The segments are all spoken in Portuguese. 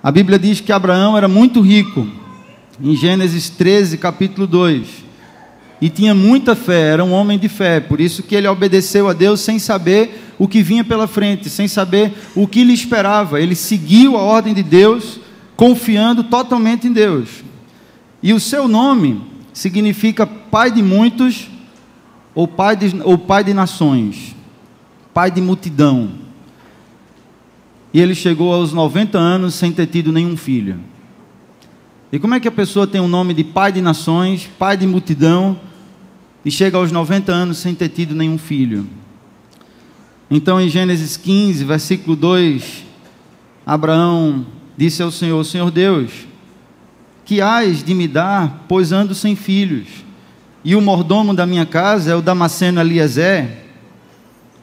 A Bíblia diz que Abraão era muito rico, em Gênesis 13, capítulo 2, e tinha muita fé, era um homem de fé, por isso que ele obedeceu a Deus sem saber o que vinha pela frente, sem saber o que lhe esperava. Ele seguiu a ordem de Deus, confiando totalmente em Deus. E o seu nome significa pai de muitos, ou pai de nações, pai de multidão. E ele chegou aos 90 anos sem ter tido nenhum filho. E como é que a pessoa tem o nome de pai de nações, pai de multidão, e chega aos 90 anos sem ter tido nenhum filho? Então, em Gênesis 15, versículo 2, Abraão disse ao Senhor: Senhor Deus, que hás de me dar, pois ando sem filhos, e o mordomo da minha casa é o Damasceno Eliezer?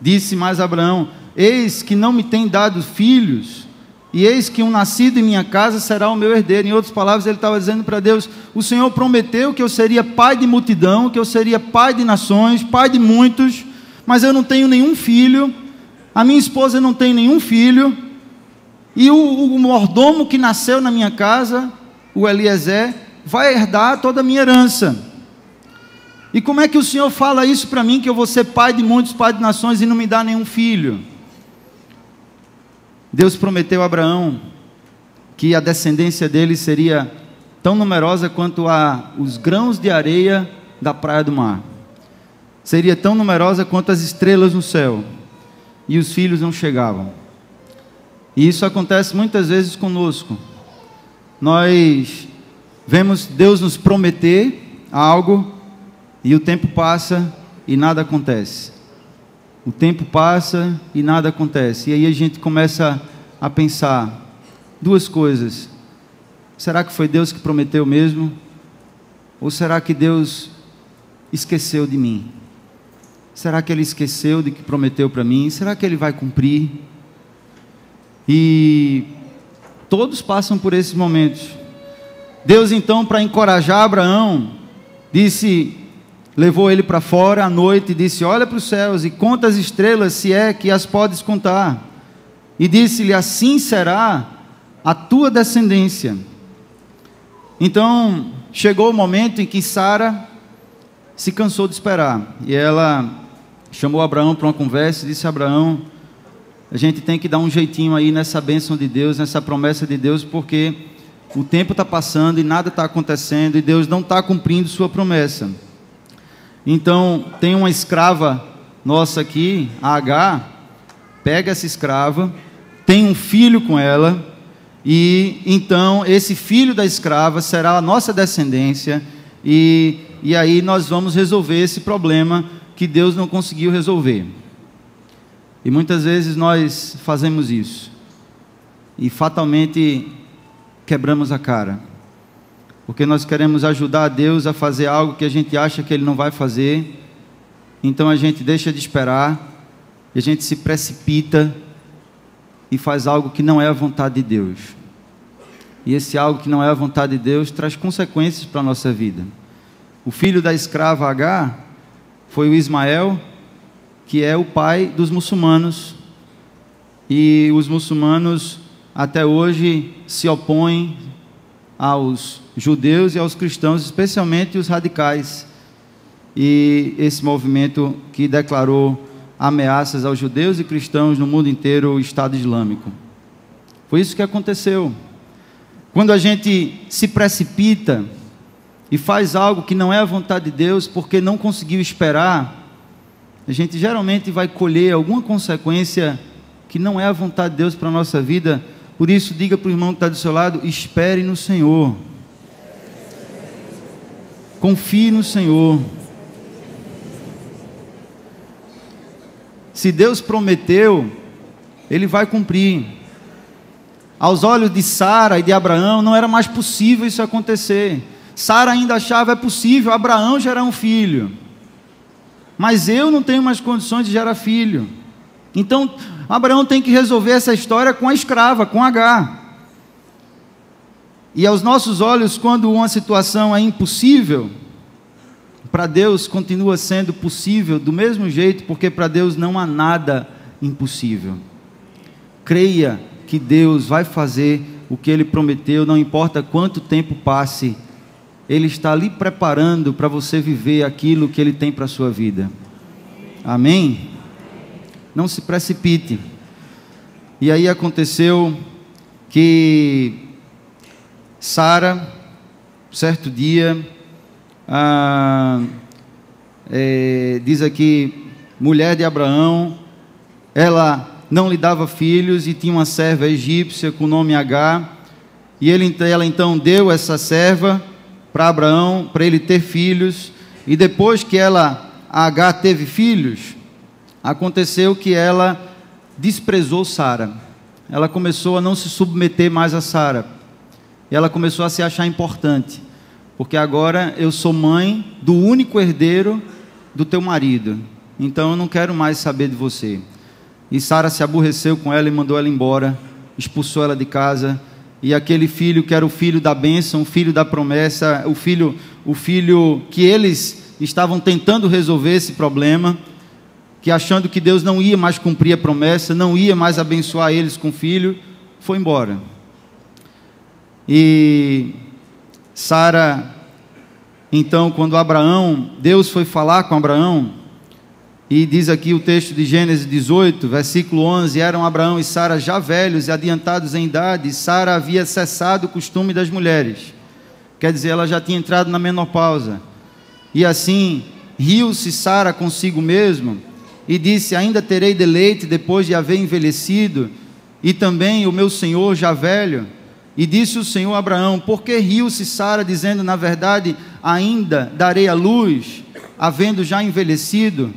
Disse mais Abraão: eis que não me tem dado filhos, e eis que um nascido em minha casa será o meu herdeiro. Em outras palavras, ele estava dizendo para Deus: o Senhor prometeu que eu seria pai de multidão, que eu seria pai de nações, pai de muitos, mas eu não tenho nenhum filho, a minha esposa não tem nenhum filho, e o mordomo que nasceu na minha casa, o Eliezer, vai herdar toda a minha herança. E como é que o Senhor fala isso para mim, que eu vou ser pai de muitos, pai de nações, e não me dá nenhum filho? Deus prometeu a Abraão que a descendência dele seria tão numerosa quanto os grãos de areia da praia do mar. Seria tão numerosa quanto as estrelas no céu. E os filhos não chegavam. E isso acontece muitas vezes conosco. Nós vemos Deus nos prometer algo, e o tempo passa e nada acontece. O tempo passa e nada acontece. E aí a gente começa a pensar duas coisas: será que foi Deus que prometeu mesmo? Ou será que Deus esqueceu de mim? Será que Ele esqueceu de que prometeu para mim? Será que Ele vai cumprir? E todos passam por esses momentos. Deus então, para encorajar Abraão, levou ele para fora à noite e disse: olha para os céus e conta as estrelas, se é que as podes contar. E disse-lhe: assim será a tua descendência. Então chegou o momento em que Sara se cansou de esperar, e ela chamou Abraão para uma conversa e disse: Abraão, a gente tem que dar um jeitinho aí nessa bênção de Deus, nessa promessa de Deus, porque o tempo está passando e nada está acontecendo, e Deus não está cumprindo sua promessa. Então tem uma escrava nossa aqui, a Agar, pega essa escrava, tem um filho com ela, e então esse filho da escrava será a nossa descendência, e aí nós vamos resolver esse problema que Deus não conseguiu resolver. E muitas vezes nós fazemos isso, e fatalmente quebramos a cara, porque nós queremos ajudar a Deus a fazer algo que a gente acha que Ele não vai fazer. Então a gente deixa de esperar, e a gente se precipita e faz algo que não é a vontade de Deus. E esse algo que não é a vontade de Deus traz consequências para a nossa vida. O filho da escrava Agar foi o Ismael, que é o pai dos muçulmanos. E os muçulmanos até hoje se opõem aos judeus e aos cristãos, especialmente os radicais, e esse movimento que declarou ameaças aos judeus e cristãos no mundo inteiro, o Estado Islâmico. Foi isso que aconteceu. Quando a gente se precipita e faz algo que não é a vontade de Deus, porque não conseguiu esperar, a gente geralmente vai colher alguma consequência que não é a vontade de Deus para a nossa vida. Por isso, diga para o irmão que está do seu lado: espere no Senhor, confie no Senhor. Se Deus prometeu, Ele vai cumprir. Aos olhos de Sara e de Abraão, não era mais possível isso acontecer. Sara ainda achava: é possível Abraão gerar um filho, mas eu não tenho mais condições de gerar filho. Então Abraão tem que resolver essa história com a escrava, com Agar. E aos nossos olhos, quando uma situação é impossível, para Deus continua sendo possível do mesmo jeito, porque para Deus não há nada impossível. Creia que Deus vai fazer o que Ele prometeu, não importa quanto tempo passe, Ele está ali preparando para você viver aquilo que Ele tem para a sua vida. Amém? Não se precipite. E aí aconteceu que Sara, certo dia, diz aqui, mulher de Abraão, ela não lhe dava filhos e tinha uma serva egípcia com o nome Agar, e ela então deu essa serva para Abraão, para ele ter filhos, e depois que Agar teve filhos, aconteceu que ela desprezou Sara. Ela começou a não se submeter mais a Sara, e ela começou a se achar importante, porque agora eu sou mãe do único herdeiro do teu marido, então eu não quero mais saber de você. E Sara se aborreceu com ela e mandou ela embora, expulsou ela de casa, e aquele filho que era o filho da bênção, o filho da promessa, o filho que eles estavam tentando resolver esse problema, que achando que Deus não ia mais cumprir a promessa, não ia mais abençoar eles com filho, foi embora. E Sara, então, quando Deus foi falar com Abraão, e diz aqui o texto de Gênesis 18, versículo 11, eram Abraão e Sara já velhos e adiantados em idade, e Sara havia cessado o costume das mulheres, quer dizer, ela já tinha entrado na menopausa, e assim, riu-se Sara consigo mesma, e disse, ainda terei deleite depois de haver envelhecido, e também o meu senhor já velho. E disse o Senhor a Abraão, por que riu-se Sara, dizendo, na verdade, ainda darei a luz, havendo já envelhecido?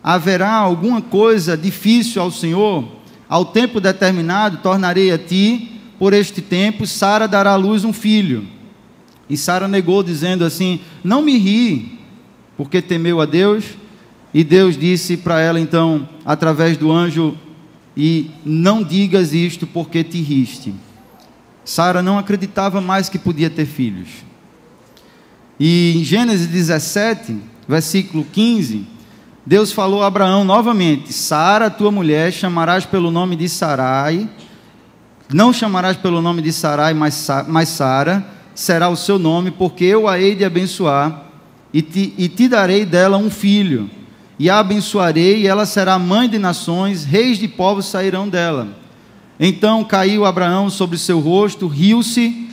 Haverá alguma coisa difícil ao Senhor? Ao tempo determinado, tornarei a ti, por este tempo, Sara dará à luz um filho. E Sara negou, dizendo assim, não me ri, porque temeu a Deus. E Deus disse para ela, então, através do anjo, e não digas isto, porque te riste. Sara não acreditava mais que podia ter filhos. E em Gênesis 17, versículo 15, Deus falou a Abraão novamente, Sara, tua mulher, chamarás pelo nome de Sarai, não chamarás pelo nome de Sarai, mas Sara, será o seu nome, porque eu a hei de abençoar, e te darei dela um filho, e a abençoarei, e ela será mãe de nações, reis de povos sairão dela. Então caiu Abraão sobre seu rosto, riu-se,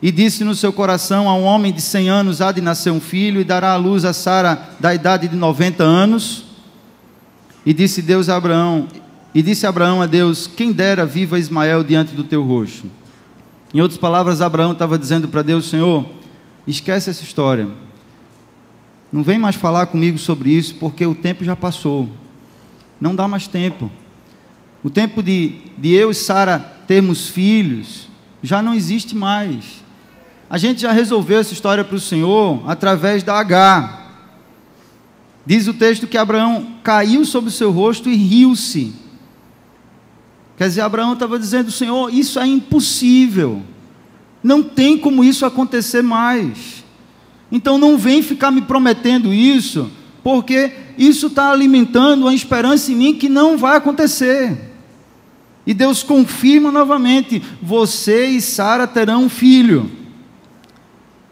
e disse no seu coração, a um homem de 100 anos há de nascer um filho, e dará à luz a Sara da idade de 90 anos. E disse Abraão a Deus, quem dera viva Ismael diante do teu rosto. Em outras palavras, Abraão estava dizendo para Deus, Senhor, esquece essa história, não vem mais falar comigo sobre isso, porque o tempo já passou, não dá mais tempo. O tempo de eu e Sara termos filhos já não existe mais. A gente já resolveu essa história para o Senhor através da Agar. Diz o texto que Abraão caiu sobre o seu rosto e riu-se. Quer dizer, Abraão estava dizendo, Senhor, isso é impossível, não tem como isso acontecer mais. Então não vem ficar me prometendo isso, porque isso está alimentando uma esperança em mim que não vai acontecer. E Deus confirma novamente, você e Sara terão um filho,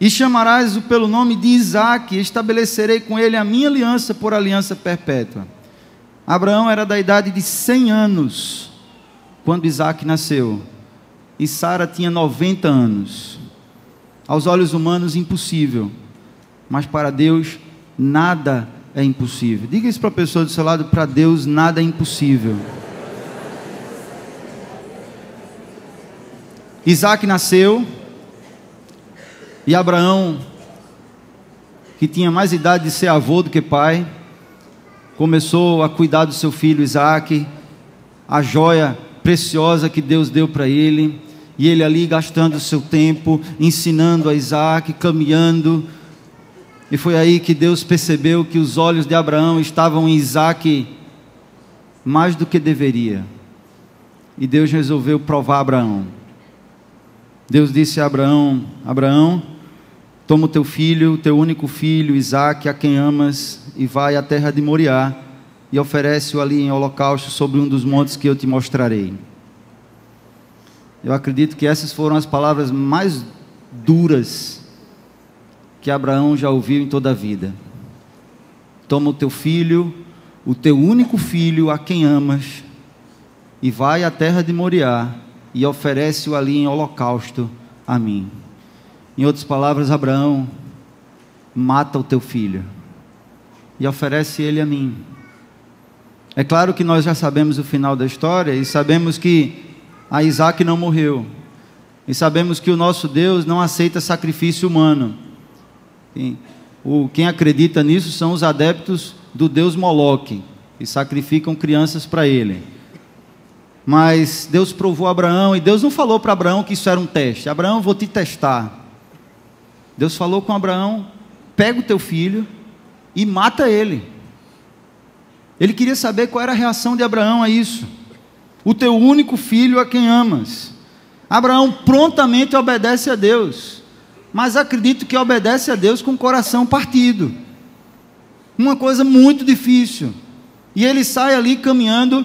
e chamarás-o pelo nome de Isaque, e estabelecerei com ele a minha aliança por aliança perpétua. Abraão era da idade de 100 anos, quando Isaque nasceu, e Sara tinha 90 anos. Aos olhos humanos impossível, mas para Deus nada é impossível. Diga isso para a pessoa do seu lado, para Deus nada é impossível. Isaque nasceu, e Abraão, que tinha mais idade de ser avô do que pai, começou a cuidar do seu filho Isaque, a joia preciosa que Deus deu para ele, e ele ali gastando o seu tempo, ensinando a Isaque, caminhando, e foi aí que Deus percebeu que os olhos de Abraão estavam em Isaque mais do que deveria, e Deus resolveu provar Abraão. Deus disse a Abraão, Abraão, toma o teu filho, o teu único filho, Isaque, a quem amas, e vai à terra de Moriá, e oferece-o ali em holocausto sobre um dos montes que eu te mostrarei. Eu acredito que essas foram as palavras mais duras que Abraão já ouviu em toda a vida. Toma o teu filho, o teu único filho, a quem amas, e vai à terra de Moriá e oferece-o ali em holocausto a mim. Em outras palavras, Abraão, mata o teu filho e oferece ele a mim. É claro que nós já sabemos o final da história e sabemos que a Isaac não morreu. E sabemos que o nosso Deus não aceita sacrifício humano. Quem acredita nisso são os adeptos do Deus Moloque, que sacrificam crianças para ele. Mas Deus provou a Abraão, e Deus não falou para Abraão que isso era um teste. Abraão, vou te testar. Deus falou com Abraão, pega o teu filho e mata ele. Ele queria saber qual era a reação de Abraão a isso. O teu único filho a quem amas. Abraão prontamente obedece a Deus, mas acredito que obedece a Deus com o coração partido. Uma coisa muito difícil. E ele sai ali caminhando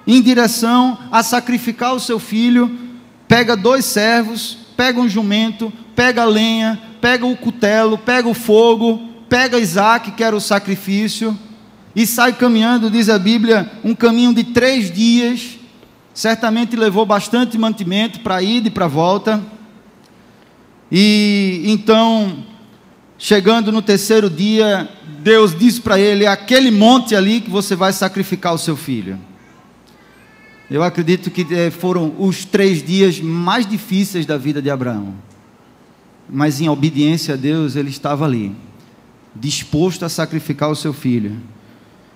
em direção a sacrificar o seu filho, pega 2 servos, pega um jumento, pega a lenha, pega o cutelo, pega o fogo, pega Isaac, que era o sacrifício, e sai caminhando, diz a Bíblia, um caminho de 3 dias, certamente levou bastante mantimento para ida e para volta, e então, chegando no 3º dia, Deus diz para ele, é aquele monte ali que você vai sacrificar o seu filho. Eu acredito que foram os 3 dias mais difíceis da vida de Abraão, mas em obediência a Deus, ele estava ali, disposto a sacrificar o seu filho.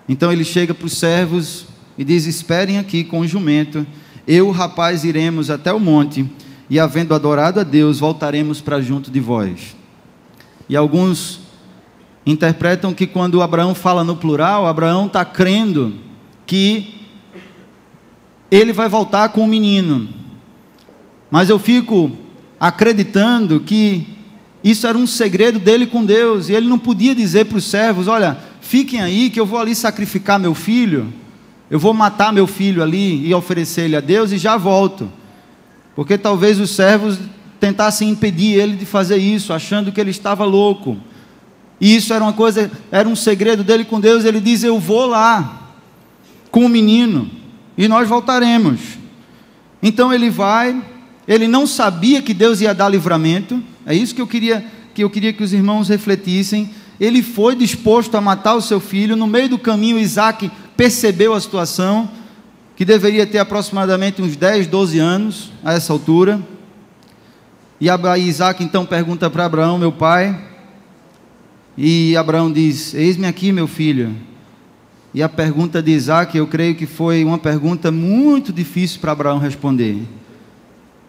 Então ele chega para os servos e diz, esperem aqui com o jumento, eu e o rapaz iremos até o monte, e havendo adorado a Deus, voltaremos para junto de vós. E alguns interpretam que quando Abraão fala no plural, Abraão está crendo que ele vai voltar com o menino. Mas eu fico acreditando que isso era um segredo dele com Deus, e ele não podia dizer para os servos, olha, fiquem aí que eu vou ali sacrificar meu filho, eu vou matar meu filho ali e oferecer ele a Deus e já volto. Porque talvez os servos tentassem impedir ele de fazer isso, achando que ele estava louco. E isso era uma coisa, era um segredo dele com Deus. Ele diz, eu vou lá com o menino e nós voltaremos. Então ele vai, ele não sabia que Deus ia dar livramento. É isso que eu queria que os irmãos refletissem. Ele foi disposto a matar o seu filho. No meio do caminho, Isaac percebeu a situação, que deveria ter aproximadamente uns 10, 12 anos a essa altura. E Isaac então pergunta para Abraão, meu pai, e Abraão diz, eis-me aqui meu filho. E a pergunta de Isaac, eu creio que foi uma pergunta muito difícil para Abraão responder.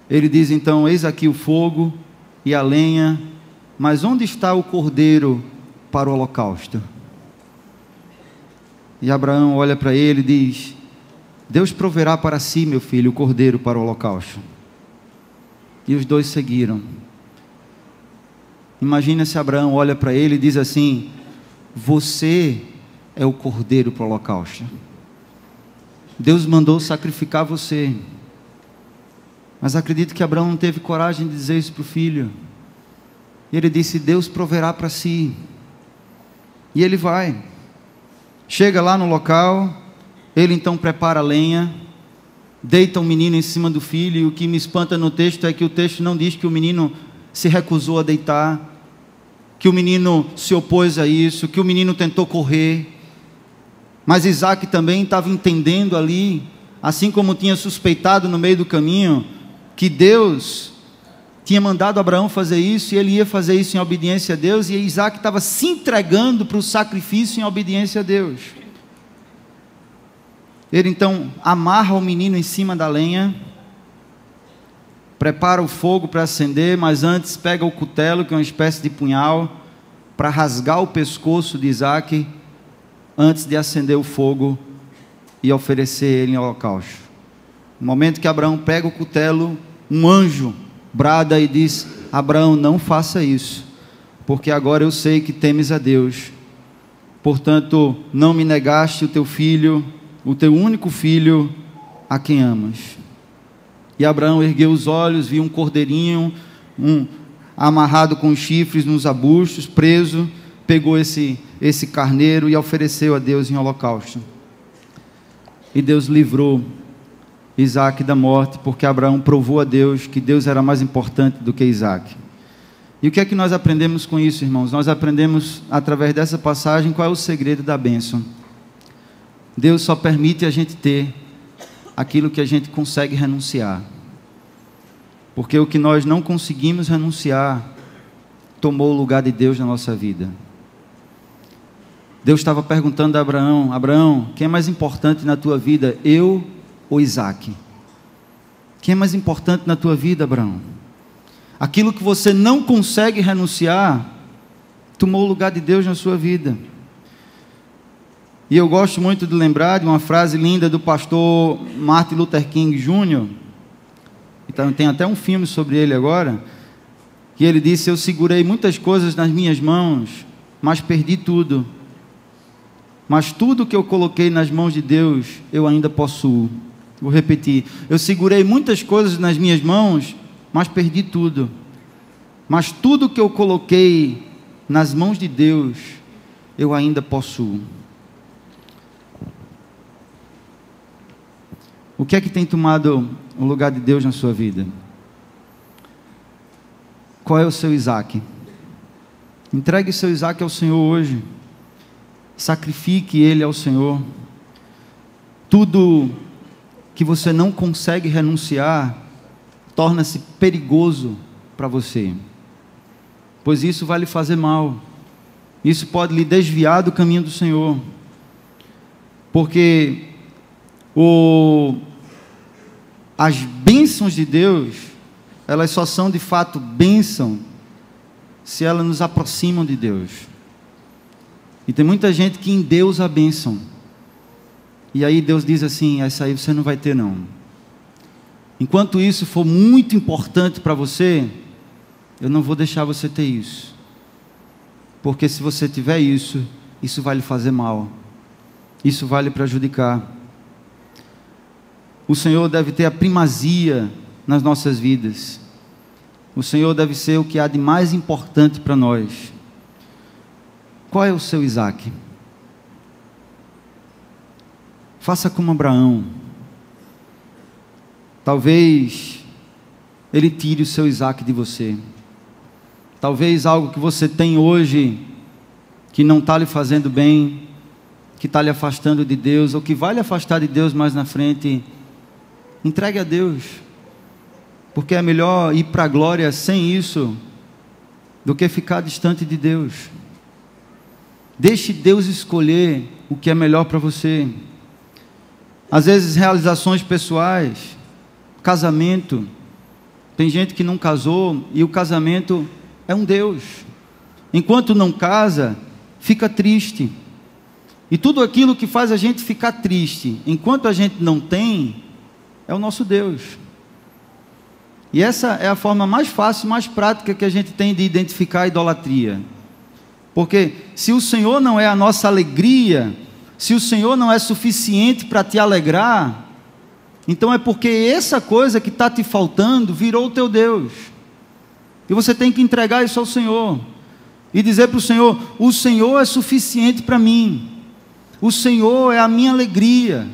Ele diz então, eis aqui o fogo e a lenha, mas onde está o cordeiro para o holocausto? E Abraão olha para ele e diz, Deus proverá para si, meu filho, o cordeiro para o holocausto. E os dois seguiram. Imagina se Abraão olha para ele e diz assim, você é o cordeiro para o holocausto. Deus mandou sacrificar você. Mas acredito que Abraão não teve coragem de dizer isso para o filho. E ele disse, Deus proverá para si. E ele vai. Chega lá no local, ele então prepara a lenha, deita o menino em cima do filho, e o que me espanta no texto é que o texto não diz que o menino se recusou a deitar, que o menino se opôs a isso, que o menino tentou correr, mas Isaac também estava entendendo ali, assim como tinha suspeitado no meio do caminho, que Deus tinha mandado Abraão fazer isso, e ele ia fazer isso em obediência a Deus, e Isaac estava se entregando para o sacrifício em obediência a Deus. Ele então amarra o menino em cima da lenha, prepara o fogo para acender, mas antes pega o cutelo, que é uma espécie de punhal, para rasgar o pescoço de Isaac, antes de acender o fogo e oferecer ele em holocausto. No momento que Abraão pega o cutelo, um anjo brada e diz, Abraão, não faça isso, porque agora eu sei que temes a Deus, portanto, não me negaste o teu filho, o teu único filho, a quem amas. E Abraão ergueu os olhos, viu um cordeirinho, amarrado com chifres nos arbustos, preso, pegou esse carneiro e ofereceu a Deus em holocausto. E Deus livrou Isaque da morte, porque Abraão provou a Deus que Deus era mais importante do que Isaque. E o que é que nós aprendemos com isso, irmãos? Nós aprendemos, através dessa passagem, qual é o segredo da bênção. Deus só permite a gente ter aquilo que a gente consegue renunciar. Porque o que nós não conseguimos renunciar, tomou o lugar de Deus na nossa vida. Deus estava perguntando a Abraão: Abraão, quem é mais importante na tua vida, eu ou Isaque? Quem é mais importante na tua vida, Abraão? Aquilo que você não consegue renunciar, tomou o lugar de Deus na sua vida. E eu gosto muito de lembrar de uma frase linda do pastor Martin Luther King Jr., então, tem até um filme sobre ele agora, que ele disse: eu segurei muitas coisas nas minhas mãos, mas perdi tudo. Mas tudo que eu coloquei nas mãos de Deus, eu ainda possuo. Vou repetir: eu segurei muitas coisas nas minhas mãos, mas perdi tudo. Mas tudo que eu coloquei nas mãos de Deus, eu ainda possuo. O que é que tem tomado o lugar de Deus na sua vida? Qual é o seu Isaque? Entregue o seu Isaque ao Senhor hoje. Sacrifique ele ao Senhor. Tudo que você não consegue renunciar torna-se perigoso para você, pois isso vai lhe fazer mal. Isso pode lhe desviar do caminho do Senhor, porque as bênçãos de Deus, elas só são de fato bênção se elas nos aproximam de Deus. E tem muita gente que em Deus a bênção, e aí Deus diz assim: essa aí você não vai ter não. Enquanto isso for muito importante para você, eu não vou deixar você ter isso, porque se você tiver isso, isso vai lhe fazer mal, isso vai lhe prejudicar. O Senhor deve ter a primazia nas nossas vidas. O Senhor deve ser o que há de mais importante para nós. Qual é o seu Isaque? Faça como Abraão. Talvez ele tire o seu Isaque de você. Talvez algo que você tem hoje, que não está lhe fazendo bem, que está lhe afastando de Deus, ou que vai lhe afastar de Deus mais na frente, entregue a Deus, porque é melhor ir para a glória sem isso, do que ficar distante de Deus. Deixe Deus escolher o que é melhor para você. Às vezes realizações pessoais, casamento, tem gente que não casou, e o casamento é um Deus. Enquanto não casa, fica triste, e tudo aquilo que faz a gente ficar triste, enquanto a gente não tem, é o nosso Deus. E essa é a forma mais fácil, mais prática que a gente tem de identificar a idolatria. Porque se o Senhor não é a nossa alegria, se o Senhor não é suficiente para te alegrar, então é porque essa coisa que está te faltando virou o teu Deus. E você tem que entregar isso ao Senhor e dizer para o Senhor: o Senhor é suficiente para mim, o Senhor é a minha alegria.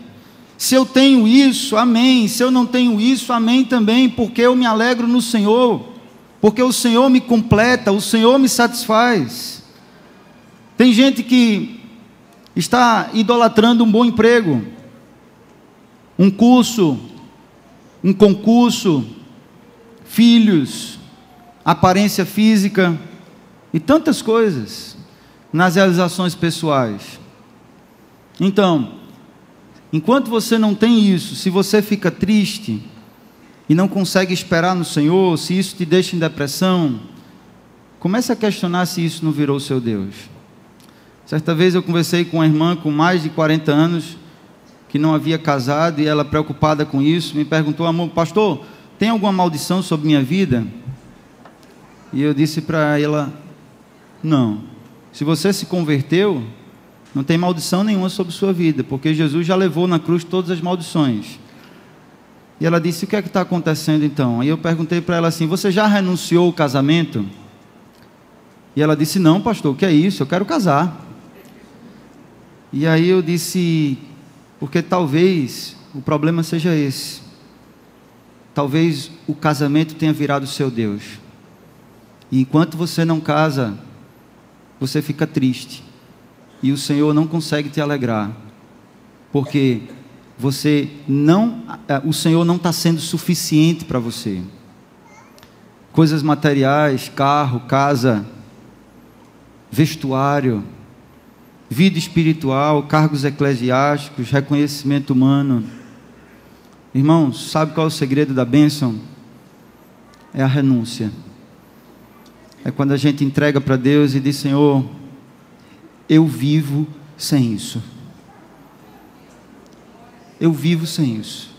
Se eu tenho isso, amém. Se eu não tenho isso, amém também, porque eu me alegro no Senhor, porque o Senhor me completa, o Senhor me satisfaz. Tem gente que está idolatrando um bom emprego, um curso, um concurso, filhos, aparência física e tantas coisas nas realizações pessoais. Então, enquanto você não tem isso, se você fica triste e não consegue esperar no Senhor, se isso te deixa em depressão, comece a questionar se isso não virou o seu Deus. Certa vez eu conversei com uma irmã com mais de 40 anos, que não havia casado, e ela, preocupada com isso, me perguntou: amor, pastor, tem alguma maldição sobre minha vida? E eu disse para ela: não, se você se converteu, não tem maldição nenhuma sobre sua vida, porque Jesus já levou na cruz todas as maldições. E ela disse: o que é que está acontecendo então? Aí eu perguntei para ela assim: você já renunciou ao casamento? E ela disse: não, pastor, o que é isso? Eu quero casar. E aí eu disse: porque talvez o problema seja esse. Talvez o casamento tenha virado seu Deus. E enquanto você não casa, você fica triste. E o Senhor não consegue te alegrar. Porque o Senhor não está sendo suficiente para você. Coisas materiais, carro, casa, vestuário, vida espiritual, cargos eclesiásticos, reconhecimento humano. Irmãos, sabe qual é o segredo da bênção? É a renúncia. É quando a gente entrega para Deus e diz: Senhor, eu vivo sem isso. Eu vivo sem isso.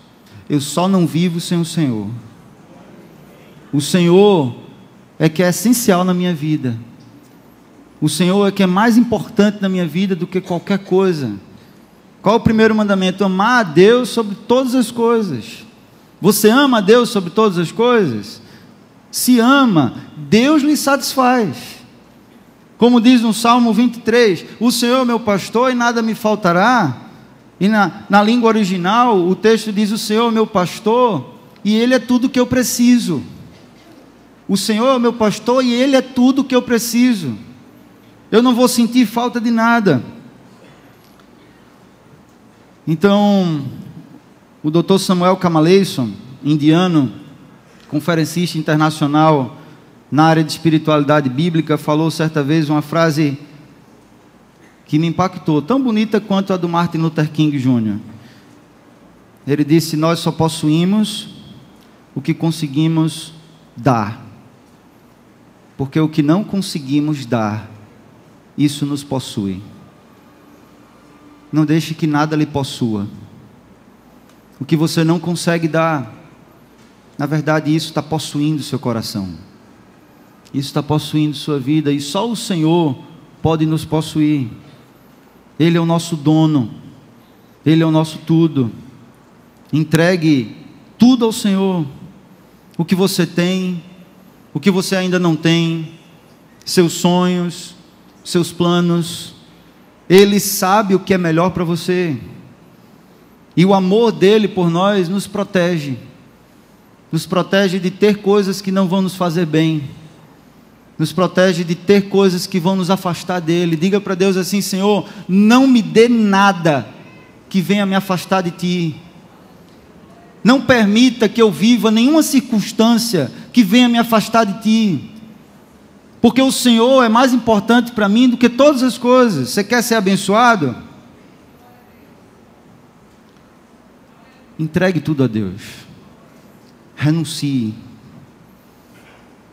Eu só não vivo sem o Senhor. O Senhor é que é essencial na minha vida. O Senhor é que é mais importante na minha vida do que qualquer coisa. Qual é o primeiro mandamento? Amar a Deus sobre todas as coisas. Você ama a Deus sobre todas as coisas? Se ama, Deus lhe satisfaz. Como diz no Salmo 23, o Senhor é meu pastor e nada me faltará. E na língua original, o texto diz: o Senhor é meu pastor e Ele é tudo que eu preciso. O Senhor é meu pastor e Ele é tudo que eu preciso. Eu não vou sentir falta de nada. Então, o Dr. Samuel Kamaleison, indiano, conferencista internacional na área de espiritualidade bíblica, falou certa vez uma frase que me impactou, tão bonita quanto a do Martin Luther King Jr. Ele disse: nós só possuímos o que conseguimos dar, porque o que não conseguimos dar, isso nos possui. Não deixe que nada lhe possua. O que você não consegue dar, na verdade, isso está possuindo seu coração. Isso está possuindo sua vida. E só o Senhor pode nos possuir. Ele é o nosso dono. Ele é o nosso tudo. Entregue tudo ao Senhor. O que você tem, o que você ainda não tem, seus sonhos, seus planos. Ele sabe o que é melhor para você. E o amor dele por nós nos protege. Nos protege de ter coisas que não vão nos fazer bem. Nos protege de ter coisas que vão nos afastar dele. Diga para Deus assim: Senhor, não me dê nada que venha me afastar de ti. Não permita que eu viva nenhuma circunstância que venha me afastar de ti. Porque o Senhor é mais importante para mim do que todas as coisas. Você quer ser abençoado? Entregue tudo a Deus. Renuncie.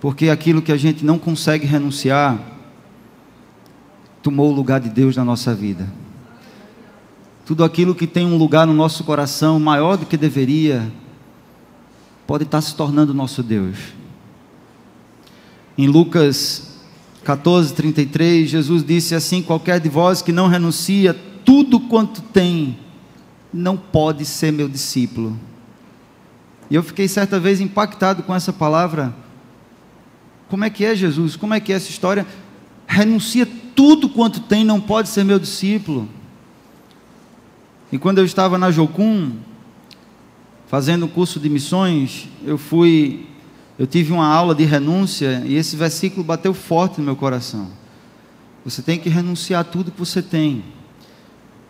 Porque aquilo que a gente não consegue renunciar, tomou o lugar de Deus na nossa vida. Tudo aquilo que tem um lugar no nosso coração, maior do que deveria, pode estar se tornando nosso Deus. Em Lucas 14:33, Jesus disse assim: qualquer de vós que não renuncia tudo quanto tem, não pode ser meu discípulo. E eu fiquei certa vez impactado com essa palavra. Como é que é, Jesus? Como é que é essa história? Renuncia tudo quanto tem, não pode ser meu discípulo. E quando eu estava na Jocum, fazendo um curso de missões, eu tive uma aula de renúncia, e esse versículo bateu forte no meu coração. Você tem que renunciar tudo que você tem.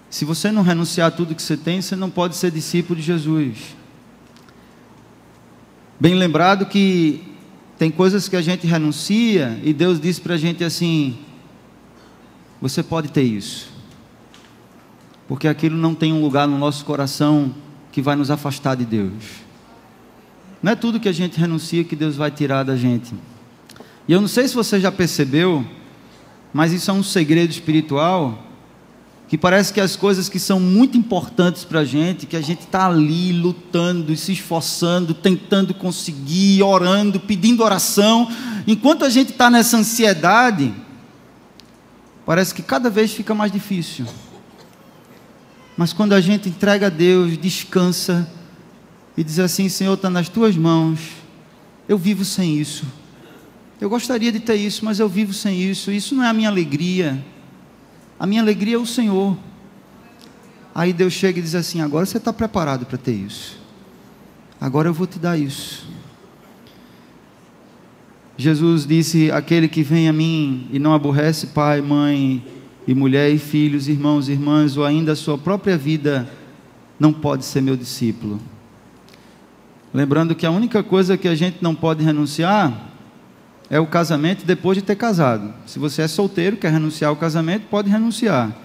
Se você não renunciar tudo que você tem, você não pode ser discípulo de Jesus. Bem lembrado que tem coisas que a gente renuncia, e Deus diz para a gente assim: você pode ter isso, porque aquilo não tem um lugar no nosso coração que vai nos afastar de Deus. Não é tudo que a gente renuncia que Deus vai tirar da gente. E eu não sei se você já percebeu, mas isso é um segredo espiritual, que parece que as coisas que são muito importantes para a gente, que a gente está ali lutando, se esforçando, tentando conseguir, orando, pedindo oração, enquanto a gente está nessa ansiedade, parece que cada vez fica mais difícil. Mas quando a gente entrega a Deus, descansa, e dizer assim: Senhor, está nas tuas mãos, eu vivo sem isso. Eu gostaria de ter isso, mas eu vivo sem isso. Isso não é a minha alegria. A minha alegria é o Senhor. Aí Deus chega e diz assim: agora você está preparado para ter isso. Agora eu vou te dar isso. Jesus disse: aquele que vem a mim e não aborrece pai, mãe, e mulher, e filhos, irmãos, irmãs, ou ainda a sua própria vida, não pode ser meu discípulo. Lembrando que a única coisa que a gente não pode renunciar é o casamento depois de ter casado. Se você é solteiro, quer renunciar ao casamento, pode renunciar.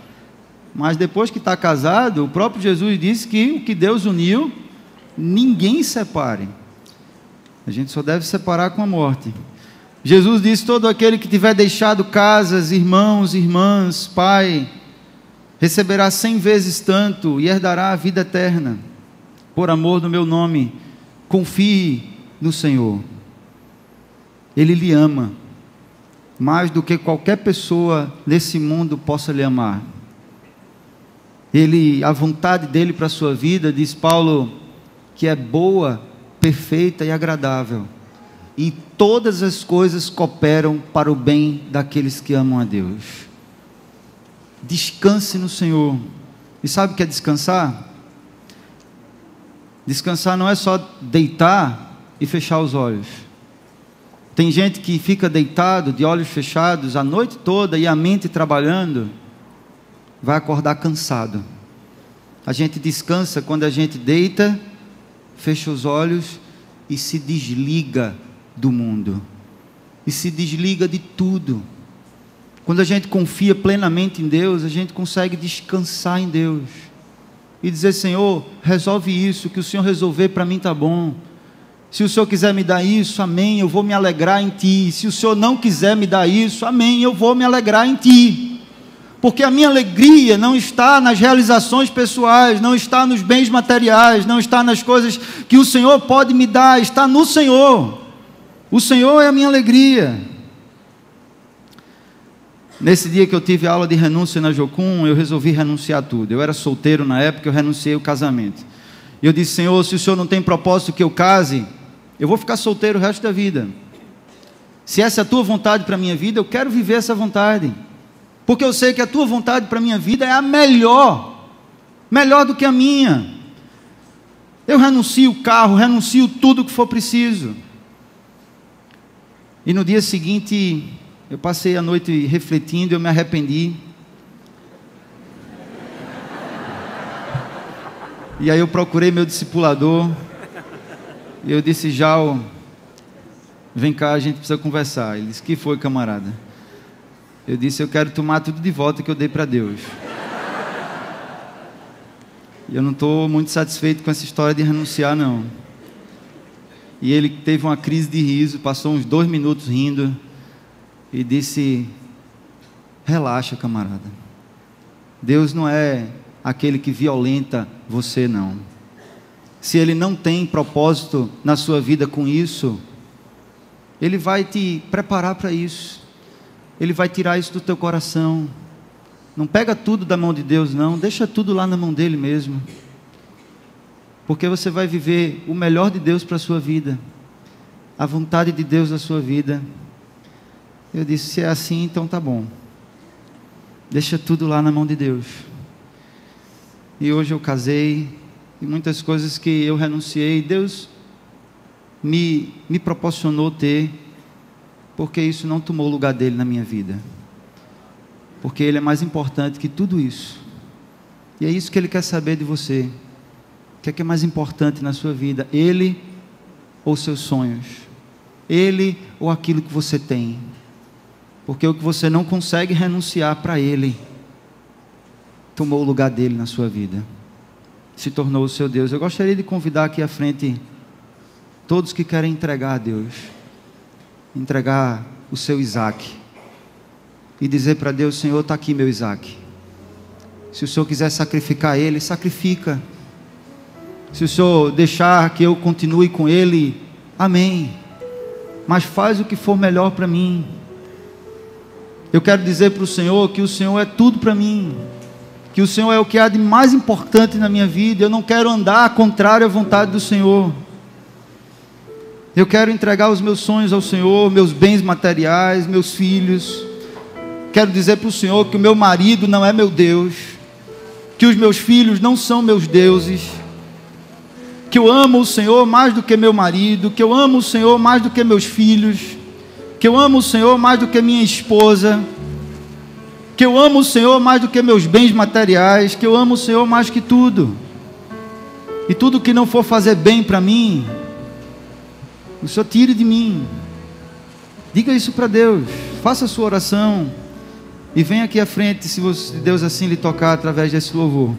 Mas depois que está casado, o próprio Jesus disse que o que Deus uniu, ninguém separe. A gente só deve separar com a morte. Jesus disse: todo aquele que tiver deixado casas, irmãos, irmãs, pai, receberá 100 vezes tanto e herdará a vida eterna, por amor do meu nome. Confie no Senhor. Ele lhe ama mais do que qualquer pessoa nesse mundo possa lhe amar. A vontade dele para a sua vida, diz Paulo, que é boa, perfeita e agradável, e todas as coisas cooperam para o bem daqueles que amam a Deus. Descanse no Senhor. E sabe o que é descansar? Descansar não é só deitar e fechar os olhos. Tem gente que fica deitado, de olhos fechados, a noite toda, e a mente trabalhando, vai acordar cansado. A gente descansa quando a gente deita, fecha os olhos e se desliga do mundo, e se desliga de tudo. Quando a gente confia plenamente em Deus, a gente consegue descansar em Deus, e dizer: Senhor, resolve isso, que o Senhor resolver para mim está bom. Se o Senhor quiser me dar isso, amém, eu vou me alegrar em Ti. Se o Senhor não quiser me dar isso, amém, eu vou me alegrar em Ti. Porque a minha alegria não está nas realizações pessoais, não está nos bens materiais, não está nas coisas que o Senhor pode me dar, está no Senhor. O Senhor é a minha alegria. Nesse dia que eu tive aula de renúncia na Jocum, eu resolvi renunciar a tudo. Eu era solteiro na época, eu renunciei o casamento. E eu disse: Senhor, se o Senhor não tem propósito que eu case, eu vou ficar solteiro o resto da vida. Se essa é a tua vontade para a minha vida, eu quero viver essa vontade. Porque eu sei que a tua vontade para a minha vida é a melhor. Melhor do que a minha. Eu renuncio o carro, renuncio tudo que for preciso. E no dia seguinte, eu passei a noite refletindo, eu me arrependi. E aí eu procurei meu discipulador, e eu disse: Jal, vem cá, a gente precisa conversar. Ele disse: que foi, camarada? Eu disse: eu quero tomar tudo de volta que eu dei para Deus. E eu não estou muito satisfeito com essa história de renunciar, não. E ele teve uma crise de riso, passou uns 2 minutos rindo, e disse: relaxa, camarada, Deus não é aquele que violenta você, não. Se Ele não tem propósito na sua vida com isso, Ele vai te preparar para isso. Ele vai tirar isso do teu coração. Não pega tudo da mão de Deus, não. Deixa tudo lá na mão dEle mesmo. Porque você vai viver o melhor de Deus para a sua vida, a vontade de Deus na sua vida. Eu disse: se é assim, então tá bom. Deixa tudo lá na mão de Deus. E hoje eu casei, e muitas coisas que eu renunciei, Deus me proporcionou ter, porque isso não tomou o lugar dele na minha vida. Porque Ele é mais importante que tudo isso. E é isso que Ele quer saber de você. O que é mais importante na sua vida? Ele ou seus sonhos? Ele ou aquilo que você tem? Porque o que você não consegue renunciar para Ele, tomou o lugar dele na sua vida, se tornou o seu Deus. Eu gostaria de convidar aqui à frente todos que querem entregar a Deus, entregar o seu Isaac, e dizer para Deus: Senhor, está aqui meu Isaac. Se o Senhor quiser sacrificar ele, sacrifica. Se o Senhor deixar que eu continue com ele, amém. Mas faz o que for melhor para mim. Eu quero dizer para o Senhor que o Senhor é tudo para mim. que o Senhor é o que há de mais importante na minha vida. Eu não quero andar contrário à vontade do Senhor. Eu quero entregar os meus sonhos ao Senhor, meus bens materiais, meus filhos. Quero dizer para o Senhor que o meu marido não é meu Deus, que os meus filhos não são meus deuses, que eu amo o Senhor mais do que meu marido, que eu amo o Senhor mais do que meus filhos, que eu amo o Senhor mais do que minha esposa, que eu amo o Senhor mais do que meus bens materiais, que eu amo o Senhor mais que tudo. E tudo que não for fazer bem para mim, o Senhor tire de mim. Diga isso para Deus, faça a sua oração e venha aqui à frente, se Deus assim lhe tocar através desse louvor.